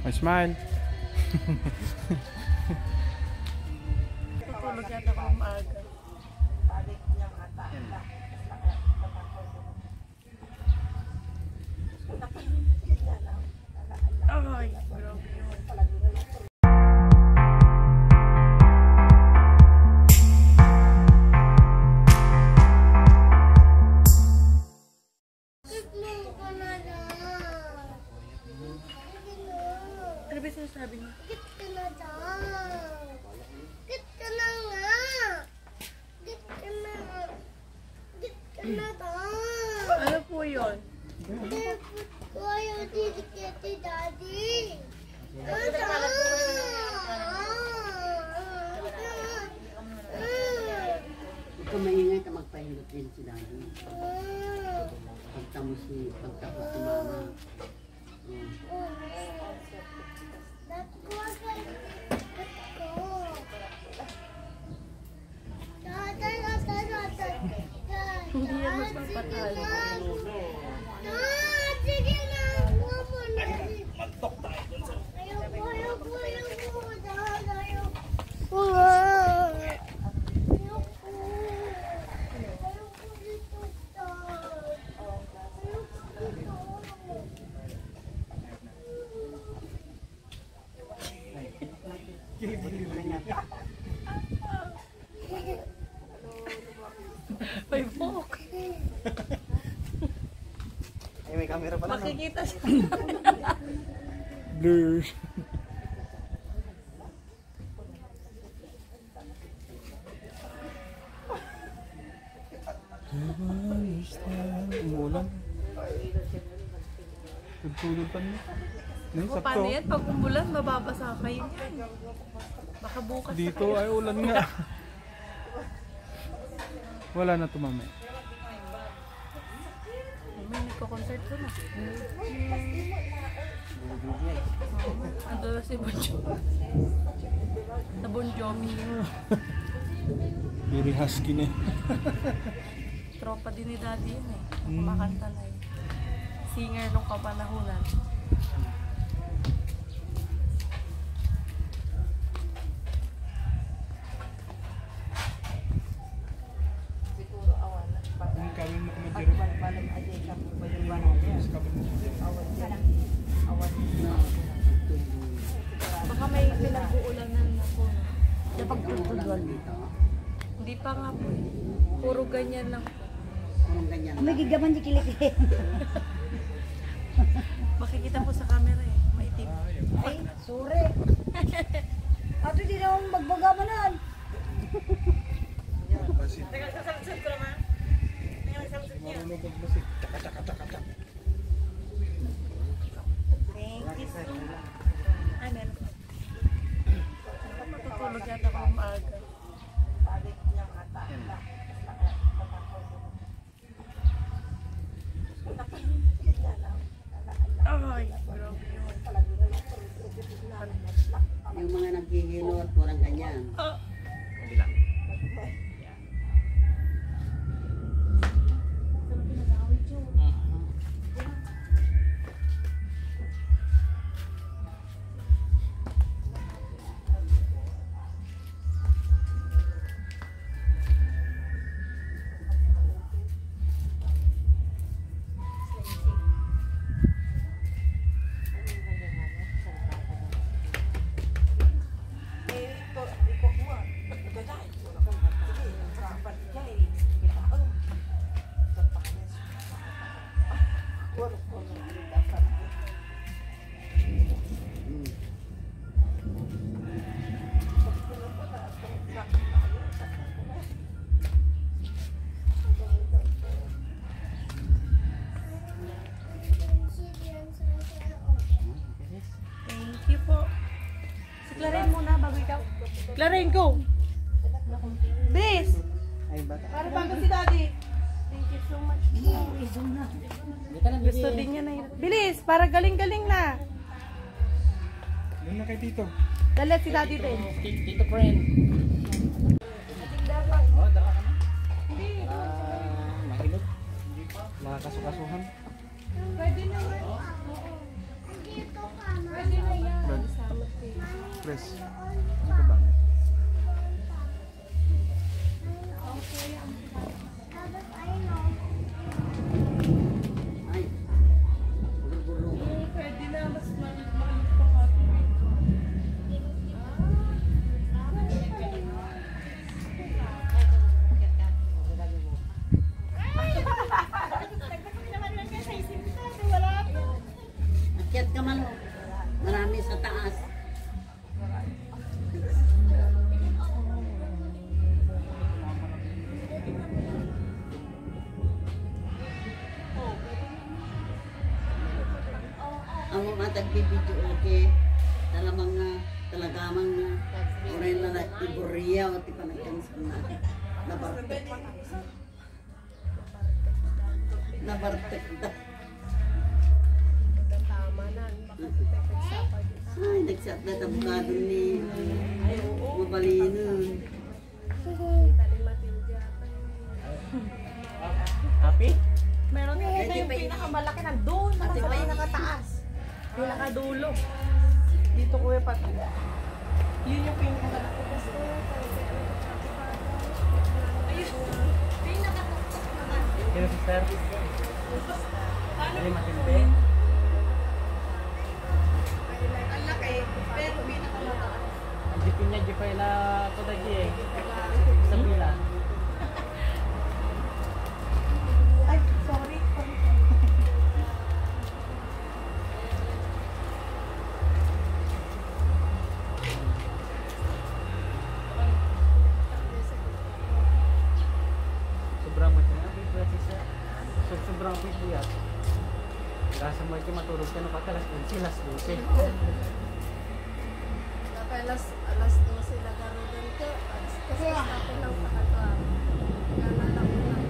Smile. Tutulog yata ako maaga. Ay, grabe yun. Ano ba sinasabi niya? Git ka na daw. Git ka na nga. Git ka na. Git ka na daw. Ano po yun? Dapat ko ayaw didikit si Daddy. Ano? Huwag ka maingay ka magpahilot din si Daddy. Pagtamo si Mama. Hindi yan mas magpatalo. Sige na, ako na. Ayoko. May book. Ay, may camera pala. Makikita siya. Blur. Umulan. Tutulog pa niya. Paano yan? Pag umulan, mababasa kayo. Baka bukas. Dito ay ulan nga. Wala na tumamay. May nagko-concert ko na. Ando na si Bon Jovi. Sa Bon Jovi. Very husky na. Tropa din ni Daddy yun eh. Kumakanta na yun. Singer nung kapanahunan. Baka may pinag-uulanan na po. Napagtutulwan dito. Hindi pa nga po eh. Puro ganyan lang. Anong ganyan? May gigaman di kilikit. Makikita po sa camera eh. Maitim. Ay, sorry. Ato di na akong magbagamanan. Teka, sasalusot ko naman. Marunong pagmasik. Tsaka. Thank you so much. Ay, meron. Matutulog yata ako maaga. Ay, grabe yun. Yung mga naghihilot, walang ganyan. Thank you po. Si Claren muna bago ikaw. Claren, go! Bis! Ay, baka. Para bago si Daddy. Thank you so much. Gusto din niya na yun. Bilis! Para galing-galing na. Doon na kay Tito. Dalat si Daddy din. Tito friend. Oh, daka ka na. Mahilot. Mga kasukasuhan. Pwede na. Pwede na yan. Express. Ano ka ba? Ay. Bulong-bulong. Pwede na, mas malit pa nga ito. Akyat ka man. Marami sa taas. Ang mga tagbibidyo okay. Talamang na, talagamang na. Oray na iburiya o ti panagkansan na. Nabartek. Nabartek na. Ay, nagsat na tabukado ni Mabalinon. Happy? Meron na ito yung pinakamalaki na doon, nasa pinakataas. Pinakadulo. Dito ko yung pati. Yun yung pinakamalaki. Kaya sister? Ay, matindi. Ang laki, pero pinakamataas. Ang dipin niya, di pa ila ito lagi eh. Sa pila. Ay, sorry. Sobrang matindi. Kaya sister? Sobrang quick po yan. Kasa mo ito matulog ka na patalas din silas din. Alas 12 lagaro ganito. Kasi ako lang pakato. Gana lang lang.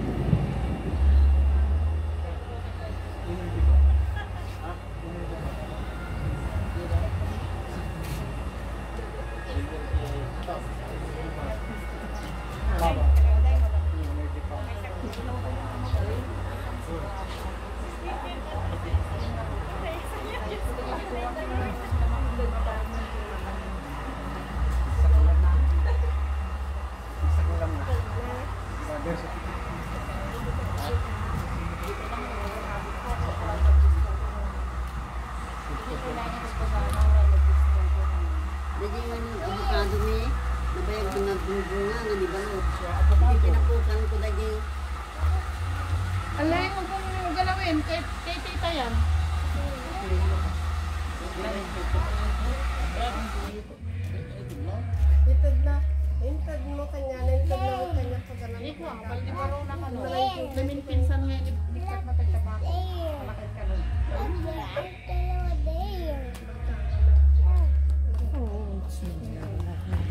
Jadi man yung avocado ni nabayag ko nagbunga nga ni balot. Hindi pinapukan ko dagi. Alay, huwag mong galawin. Kay tita yan. Intad mo kanya, intad mo kanya pagkanan. Ikaw, baldi mo rin na kano. Lamin pinsan nga, likat matagtapa ko. Malakit ka nun.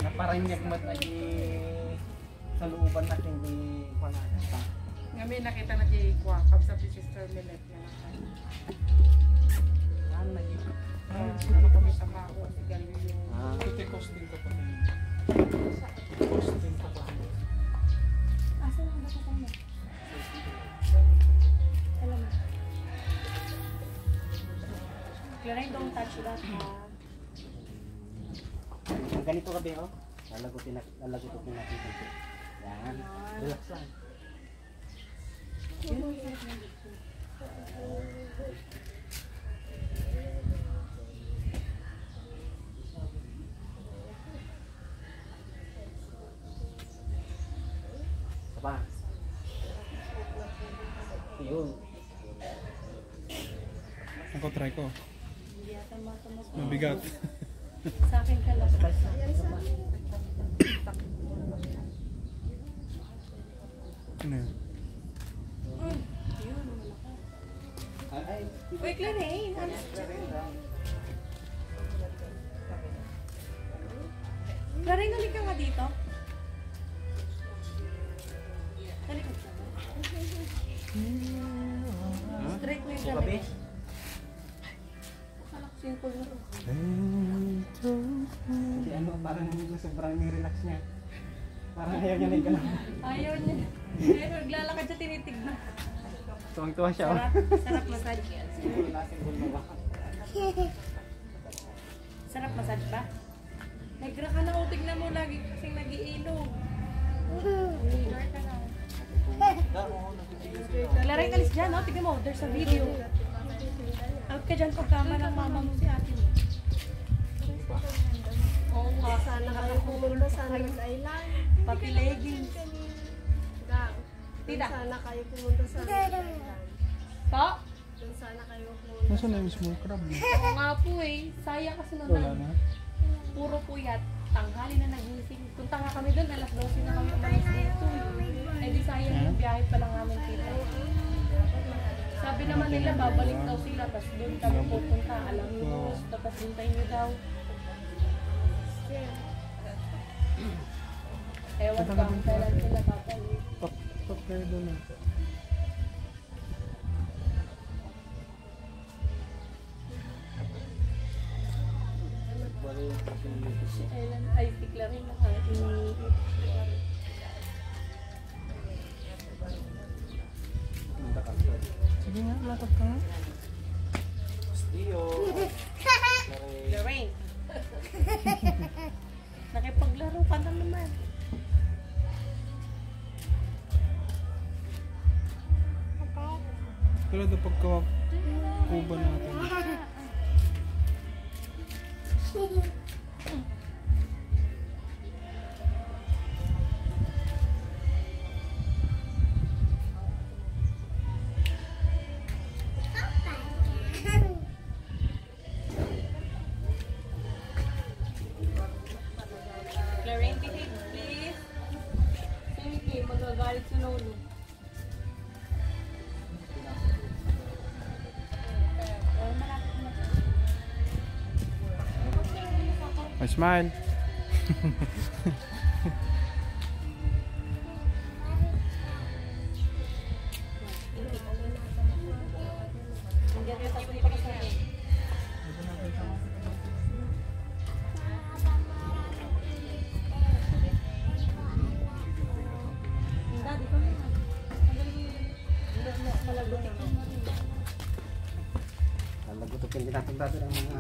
Naparanyag mat lagi sa looban natin di panata. Ngayon nakita na di kwa, kabsa si Sister Milet na Ano lagi? nakapamita pa ako si Galileo. Ito costing ka pa. Costing ka pa. Clarine, don't touch that ha. Ganito ka ba oh? Lalagutin natin ito. Yan. Relax lang. Sapa. Yun. Ako try ko. Mabigat. Sa akin ka lang. Ano yun? Uy, Clarine, alas Clarine, halik ka nga dito. Halik ka. Straight mo yung Gabi. gabi. Simple na rin. Hindi ano, parang sobrang relax niya. Parang ayaw niya na ikaw. Ayaw niya. Ayaw, naglalakad siya, tinitignan. Tuwang-tuwa siya. Sarap, sarap massage. Single na ba? Sarap massage ba? Negra ka na, o tignan mo lagi kasing nag-iilog. Enjoy ka na. Laray kalis dyan, no? Tignan mo, there's a video. Out ka dyan pagkama ng mama mo si ate mo. Oo nga. Sana kayo pumunta sa North Island. Pati leggings. Gang. Tita. Sana kayo pumunta sa North Island. Pa? Doon sana kayo pumunta. Nasaan na yung small crab? Oo nga po eh. Sayang kasi Wala naman. na. Puro puyat. Tanghali na nagising. Punta nga kami doon, alas 12 na kami umalis dito. Eh di sayang yung biyahe pa lang namin kita. Sabi naman nila, babalik daw sila, tapos doon kami pupunta. Alam mo, tapos hintayin nyo daw. Ewan ka kung kailan sila babalik. Top kayo doon ah. Kailan? Ay, tikla rin na Sige nga, lakad ka nga. Lorraine. Nakipaglaro ka na naman. Kailan daw pagka-kuba natin. Lorraine, behave please. Sige, magagalit si Lolo. Smile. Nandiyan kayo tapos pa sa akin. Hindi, di ko na. Malagutin ko na rin. Lagutukin din natin dati ng mga